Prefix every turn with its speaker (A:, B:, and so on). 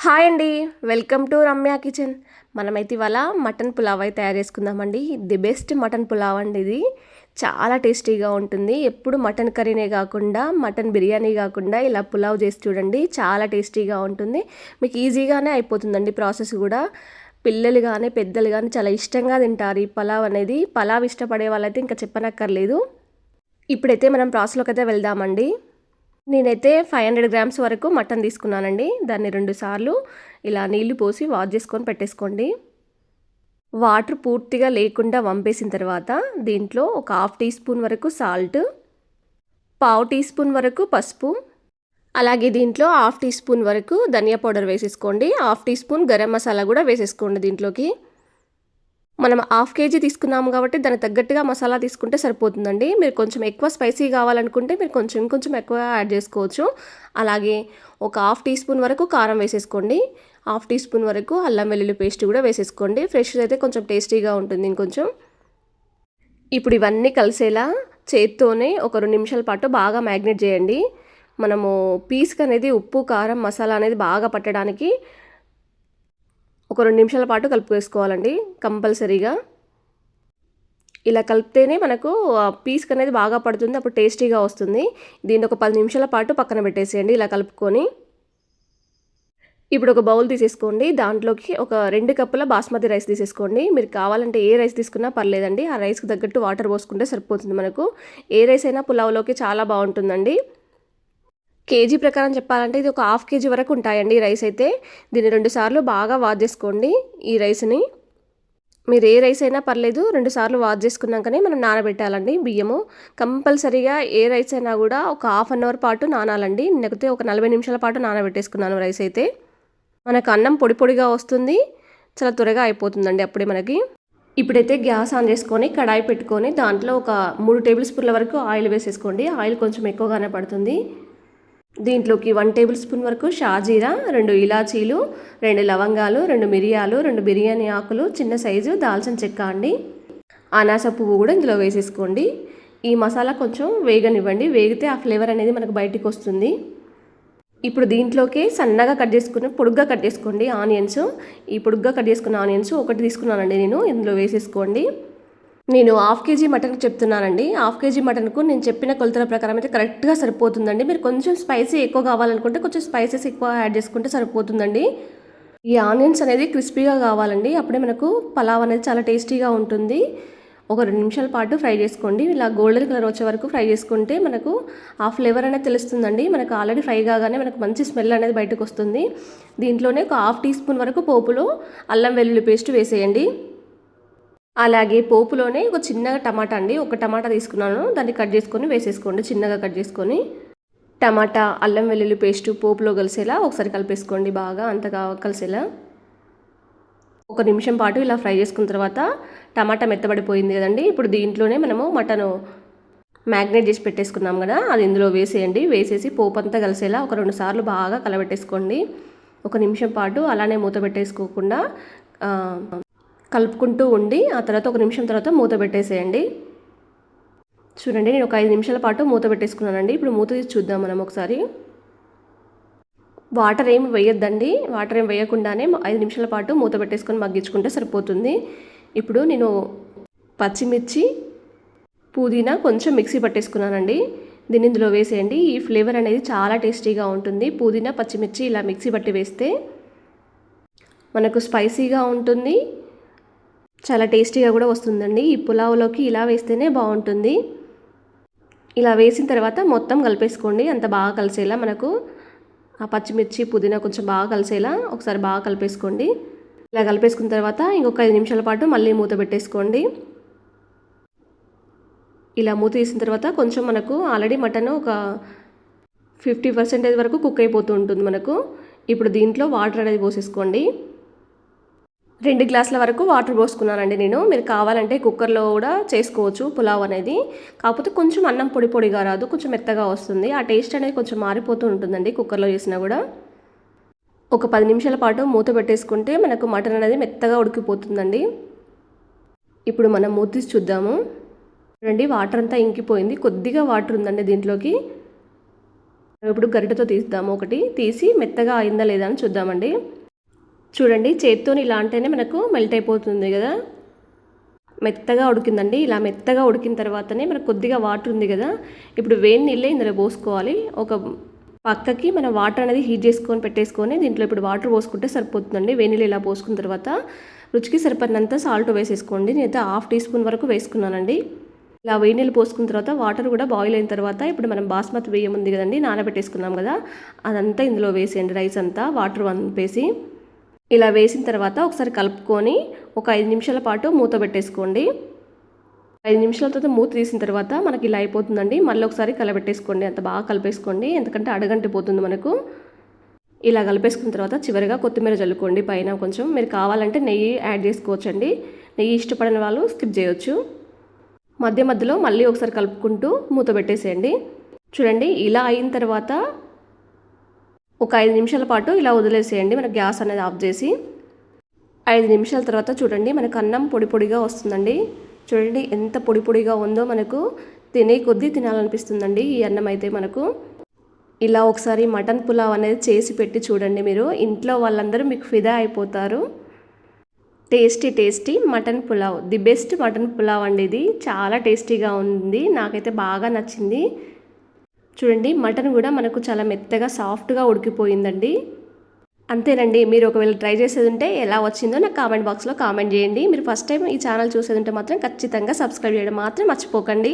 A: Hi అండి. Welcome to Ramya kitchen. మనమైతే ఇవాళ మటన్ పులావ్ అయితే తయారు చేసుకుందామండి. ది బెస్ట్ మటన్ పులావ్ అండి ఇది. చాలా టేస్టీగా ఉంటుంది. ఎప్పుడు మటన్ కర్రీనే కాకుండా మటన్ బిర్యానీ కాకుండా ఇలా పులావ్ చేసి చూడండి, చాలా టేస్టీగా ఉంటుంది. మీకు ఈజీగానే అయిపోతుందండి ప్రాసెస్ కూడా. పిల్లలు కానీ పెద్దలు కానీ చాలా ఇష్టంగా తింటారు ఈ పులావ్ అనేది. పులావ్ ఇష్టపడే వాళ్ళైతే ఇంకా చెప్పనక్కర్లేదు. ఇప్పుడైతే మనం ప్రాసెస్లోకి అయితే వెళ్దామండి. నేనైతే 500 గ్రామ్స్ వరకు మటన్ తీసుకున్నానండి. దాన్ని 2 సార్లు ఇలా నీళ్లు పోసి వాష్ చేసుకొని పెట్టేసుకోండి. వాటర్ పూర్తిగా లేకుండా వంపేసిన తర్వాత దీంట్లో ఒక హాఫ్ టీ స్పూన్ వరకు సాల్ట్, పావు టీ స్పూన్ వరకు పసుపు, అలాగే దీంట్లో హాఫ్ టీ స్పూన్ వరకు ధనియా పౌడర్ వేసేసుకోండి. Half teaspoon garam masala కూడా వేసేసుకోండి దీంట్లోకి. మనం హాఫ్ కేజీ తీసుకున్నాము కాబట్టి దానికి తగ్గట్టుగా మసాలా తీసుకుంటే సరిపోతుందండి. మీరు కొంచెం ఎక్కువ స్పైసీ కావాలనుకుంటే మీరు కొంచెం ఎక్కువ యాడ్ చేసుకోవచ్చు. అలాగే ఒక హాఫ్ టీ స్పూన్ వరకు కారం వేసేసుకోండి. హాఫ్ టీ స్పూన్ వరకు అల్లం వెల్లుల్లి పేస్ట్ కూడా వేసేసుకోండి. ఫ్రెష్ అయితే కొంచెం టేస్టీగా ఉంటుంది ఇంకొంచెం. ఇప్పుడు ఇవన్నీ కలిసేలా చేత్తోనే ఒక 2 నిమిషాల పాటు బాగా మ్యాగ్నేట్ చేయండి. మనము పీస్కి అనేది ఉప్పు కారం మసాలా అనేది బాగా పట్టడానికి ఒక 2 నిమిషాల పాటు వేసుకోవాలండి కంపల్సరీగా. ఇలా కలిపితేనే మనకు పీస్కి అనేది బాగా పడుతుంది, అప్పుడు టేస్టీగా వస్తుంది. దీన్ని ఒక 10 నిమిషాల పాటు పక్కన పెట్టేసేయండి ఇలా కలుపుకొని. ఇప్పుడు ఒక బౌల్ తీసేసుకోండి. దాంట్లోకి ఒక 2 కప్పుల బాస్మతి రైస్ తీసేసుకోండి. మీరు కావాలంటే ఏ రైస్ తీసుకున్నా పర్లేదండి. ఆ రైస్కి తగ్గట్టు వాటర్ పోసుకుంటే సరిపోతుంది మనకు. ఏ రైస్ అయినా పులావ్లోకి చాలా బాగుంటుందండి. కేజీ ప్రకారం చెప్పాలంటే ఇది ఒక హాఫ్ కేజీ వరకు ఉంటాయండి రైస్ అయితే. దీన్ని 2 సార్లు బాగా వాష్ చేసుకోండి ఈ రైస్ని. మీరు ఏ రైస్ అయినా పర్లేదు, 2 సార్లు వాష్ చేసుకున్నాకనే మనం నానబెట్టాలండి బియ్యము. కంపల్సరీగా ఏ రైస్ అయినా కూడా ఒక హాఫ్ అన్ అవర్ పాటు నానాలండి. నేనైతే ఒక 40 నిమిషాల పాటు నానబెట్టేసుకున్నాను రైస్ అయితే. మనకు అన్నం పొడి పొడిగా వస్తుంది, చాలా త్వరగా అయిపోతుందండి అప్పుడే మనకి. ఇప్పుడైతే గ్యాస్ ఆన్ చేసుకొని కడాయి పెట్టుకొని దాంట్లో ఒక 3 టేబుల్ స్పూన్ల వరకు ఆయిల్ వేసేసుకోండి. ఆయిల్ కొంచెం ఎక్కువగానే పడుతుంది. దీంట్లోకి 1 టేబుల్ స్పూన్ వరకు షాజీరా, 2 ఇలాచీలు, 2 లవంగాలు, 2 మిరియాలు, 2 బిర్యానీ ఆకులు, చిన్న సైజు దాల్చిన చెక్క అండి. అనాస పువ్వు కూడా ఇందులో వేసేసుకోండి. ఈ మసాలా కొంచెం వేగనివ్వండి. వేగితే ఆ ఫ్లేవర్ అనేది మనకు బయటికి వస్తుంది. ఇప్పుడు దీంట్లోకి సన్నగా కట్ చేసుకుని పొడుగ్గా కట్ చేసుకోండి ఆనియన్స్. ఈ పొడుగ్గా కట్ చేసుకున్న ఆనియన్స్ ఒకటి తీసుకున్నానండి నేను. ఇందులో వేసేసుకోండి. నేను హాఫ్ కేజీ మటన్కి చెప్తున్నానండి. హాఫ్ కేజీ మటన్కు నేను చెప్పిన కొలతల ప్రకారం అయితే కరెక్ట్గా సరిపోతుందండి. మీరు కొంచెం స్పైసీ ఎక్కువ కావాలనుకుంటే కొంచెం స్పైసెస్ ఎక్కువ యాడ్ చేసుకుంటే సరిపోతుందండి. ఈ ఆనియన్స్ అనేది క్రిస్పీగా కావాలండి. అప్పుడే మనకు పలావ్ అనేది చాలా టేస్టీగా ఉంటుంది. ఒక 2 నిమిషాల పాటు ఫ్రై చేసుకోండి. ఇలా గోల్డెన్ కలర్ వచ్చే వరకు ఫ్రై చేసుకుంటే మనకు ఆ ఫ్లేవర్ అనేది తెలుస్తుందండి. మనకు ఆల్రెడీ ఫ్రై కాగానే మనకు మంచి స్మెల్ అనేది బయటకు వస్తుంది. దీంట్లోనే ఒక హాఫ్ టీ స్పూన్ వరకు పోపులో అల్లం వెల్లుల్లి పేస్ట్ వేసేయండి. అలాగే పోపులోనే ఒక చిన్నగా టమాటా అండి, ఒక టమాటా తీసుకున్నాను, దాన్ని కట్ చేసుకొని వేసేసుకోండి చిన్నగా కట్ చేసుకొని. టమాటా అల్లం వెల్లుల్లి పేస్ట్ పోపులో కలిసేలా ఒకసారి కలిపేసుకోండి బాగా అంతగా కలిసేలా. ఒక నిమిషం పాటు ఇలా ఫ్రై చేసుకున్న తర్వాత టమాటా మెత్తబడిపోయింది కదండి. ఇప్పుడు దీంట్లోనే మనము మటన్ మ్యాగ్నేట్ చేసి పెట్టేసుకున్నాం కదా, అది ఇందులో వేసేయండి. వేసేసి పోపు అంతా కలిసేలా ఒక 2 సార్లు బాగా కలబెట్టేసుకోండి. ఒక నిమిషం పాటు అలానే మూత పెట్టేసుకోకుండా కలుపుకుంటూ ఉండి ఆ తర్వాత ఒక నిమిషం తర్వాత మూత పెట్టేసేయండి. చూడండి నేను ఒక 5 నిమిషాల పాటు మూత పెట్టేసుకున్నానండి. ఇప్పుడు మూత తీసి చూద్దాం మనం ఒకసారి. వాటర్ ఏమి వేయొద్దండి. వాటర్ ఏమి వేయకుండానే 5 నిమిషాల పాటు మూత పెట్టేసుకొని మగ్గించుకుంటే సరిపోతుంది. ఇప్పుడు నేను పచ్చిమిర్చి పుదీనా కొంచెం మిక్సీ పట్టేసుకున్నానండి. దీన్ని ఇందులో వేసేయండి. ఈ ఫ్లేవర్ అనేది చాలా టేస్టీగా ఉంటుంది. పుదీనా పచ్చిమిర్చి ఇలా మిక్సీ పట్టి వేస్తే మనకు స్పైసీగా ఉంటుంది, చాలా టేస్టీగా కూడా వస్తుందండి. ఈ పులావ్లోకి ఇలా వేస్తేనే బాగుంటుంది. ఇలా వేసిన తర్వాత మొత్తం కలిపేసుకోండి. అంత బాగా కలిసేలా మనకు ఆ పచ్చిమిర్చి పుదీనా కొంచెం బాగా కలిసేలా ఒకసారి బాగా కలిపేసుకోండి. ఇలా కలిపేసుకున్న తర్వాత ఇంకొక 5 నిమిషాల పాటు మళ్ళీ మూత పెట్టేసుకోండి. ఇలా మూత తీసిన తర్వాత కొంచెం మనకు ఆల్రెడీ మటన్ ఒక 50% వరకు కుక్ అయిపోతూ ఉంటుంది మనకు. ఇప్పుడు దీంట్లో వాటర్ అనేది పోసేసుకోండి. 2 గ్లాసుల వరకు వాటర్ పోసుకున్నానండి నేను. మీరు కావాలంటే కుక్కర్లో కూడా చేసుకోవచ్చు పులావ్ అనేది. కాకపోతే కొంచెం అన్నం పొడి పొడిగా రాదు, కొంచెం మెత్తగా వస్తుంది. ఆ టేస్ట్ అనేది కొంచెం మారిపోతూ ఉంటుందండి కుక్కర్లో చేసినా కూడా. ఒక 10 నిమిషాల పాటు మూత పెట్టేసుకుంటే మనకు మటన్ అనేది మెత్తగా ఉడికిపోతుందండి. ఇప్పుడు మనం మూత తీసి చూద్దాము. చూడండి వాటర్ అంతా ఇంకిపోయింది, కొద్దిగా వాటర్ ఉందండి దీంట్లోకి. ఇప్పుడు గరిటెతో తీద్దాము, ఒకటి తీసి మెత్తగా అయిందా లేదా అని చూద్దామండి. చూడండి, చేత్తో ఇలా అంటేనే మనకు మెల్ట్ అయిపోతుంది కదా, మెత్తగా ఉడికిందండి. ఇలా మెత్తగా ఉడికిన తర్వాతనే మనకు కొద్దిగా వాటర్ ఉంది కదా, ఇప్పుడు వేడి నీళ్ళే ఇందులో పోసుకోవాలి. ఒక పక్కకి మనం వాటర్ అనేది హీట్ చేసుకొని పెట్టేసుకొని దీంట్లో ఇప్పుడు వాటర్ పోసుకుంటే సరిపోతుందండి. వేడి నీళ్ళు ఇలా పోసుకున్న తర్వాత రుచికి సరిపడినంత సాల్ట్ వేసేసుకోండి. నేనైతే 1/2 టీ స్పూన్ వరకు వేసుకున్నానండి. ఇలా వేడి నీళ్ళు పోసుకున్న తర్వాత వాటర్ కూడా బాయిల్ అయిన తర్వాత ఇప్పుడు మనం బాస్మతి బియ్యం ఉంది కదండి, నానబెట్టేసుకున్నాం కదా, అదంతా ఇందులో వేసేయండి. రైస్ అంతా వాటర్ వంపేసి ఇలా వేసిన తర్వాత ఒకసారి కలుపుకొని ఒక 5 నిమిషాల పాటు మూత పెట్టేసుకోండి. 5 నిమిషాల తర్వాత మూత తీసిన తర్వాత మనకి ఇలా అయిపోతుందండి. మళ్ళీ ఒకసారి కలబెట్టేసుకోండి, అంత బాగా కలిపేసుకోండి, ఎందుకంటే అడగంటిపోతుంది మనకు. ఇలా కలిపేసుకున్న తర్వాత చివరిగా కొత్తిమీర చల్లుకోండి పైన. కొంచెం మీరు కావాలంటే నెయ్యి యాడ్ చేసుకోవచ్చండి, నెయ్యి ఇష్టపడిన వాళ్ళు స్కిప్ చేయొచ్చు. మధ్య మధ్యలో మళ్ళీ ఒకసారి కలుపుకుంటూ మూత పెట్టేసేయండి. చూడండి, ఇలా అయిన తర్వాత ఒక 5 నిమిషాల పాటు ఇలా వదిలేసేయండి, మనకు గ్యాస్ అనేది ఆఫ్ చేసి. 5 నిమిషాల తర్వాత చూడండి, మనకు అన్నం పొడి పొడిగా వస్తుందండి. చూడండి ఎంత పొడి పొడిగా ఉందో, మనకు తినే కొద్దీ తినాలనిపిస్తుందండి ఈ అన్నం అయితే మనకు. ఇలా ఒకసారి మటన్ పులావ్ అనేది చేసి పెట్టి చూడండి, మీరు ఇంట్లో వాళ్ళందరూ మీకు ఫిదా అయిపోతారు. Tasty tasty mutton pulao, the best mutton pulao అండి ఇది. చాలా టేస్టీగా ఉంది, నాకైతే బాగా నచ్చింది. చూడండి, మటన్ కూడా మనకు చాలా మెత్తగా సాఫ్ట్గా ఉడికిపోయిందండి. అంతేనండి. మీరు ఒకవేళ ట్రై చేసేది ఉంటే ఎలా వచ్చిందో నాకు కామెంట్ బాక్స్లో కామెంట్ చేయండి. మీరు ఫస్ట్ టైం ఈ ఛానల్ చూసేది ఉంటే మాత్రం ఖచ్చితంగా సబ్స్క్రైబ్ చేయడం మాత్రం మర్చిపోకండి.